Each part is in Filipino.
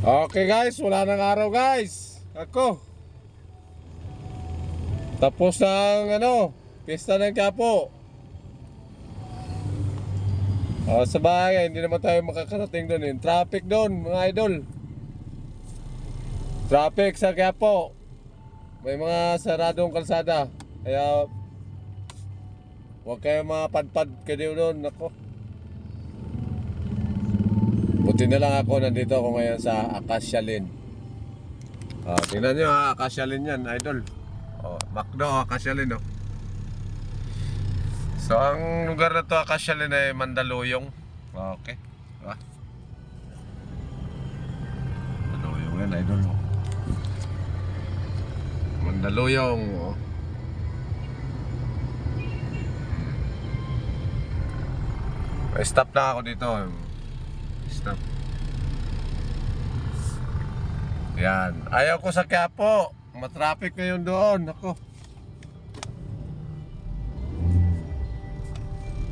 Okay guys, wala nang araw guys. Ako. Tapos ng pista ng Quiapo. Sa bahay, hindi naman tayo makakarating doon. Traffic doon, mga idol. Traffic sa Quiapo. May mga saradong kalsada. Kaya huwag kayo mapadpad kayo doon. Ako. Buti na lang ako, nandito ako ngayon sa Acacia Lane. Tingnan nyo ha, Acacia Lane yan, idol. Macdo, Acacia Lane. So ang lugar na to, Acacia Lane, ay Mandaluyong. Okay, diba? Mandaluyong yan, idol. Mandaluyong. Stop na ako dito. Stop. Yan. Ayaw ko sa Quiapo. Matraffic ngayon doon. Ako.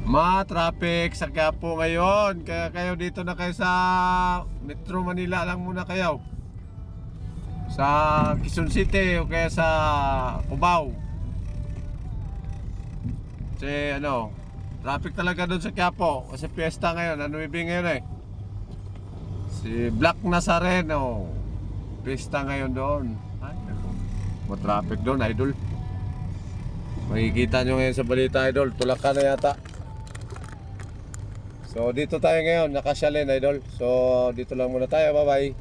Matraffic sa Quiapo ngayon. Kaya kayo dito na kayo sa Metro Manila lang muna kayo. Sa Quezon City o kaya sa Cubao. Kasi traffic talaga doon sa Quiapo. Kasi piyesta ngayon. Ano ibig ngayon eh? Si Black Nazareno. Pista ngayon doon. Ay, matraffic doon, idol. Makikita nyo ngayon sa balita, idol. Tulakan na yata. So dito tayo ngayon, Acacia Lane, idol. So dito lang muna tayo, bye bye.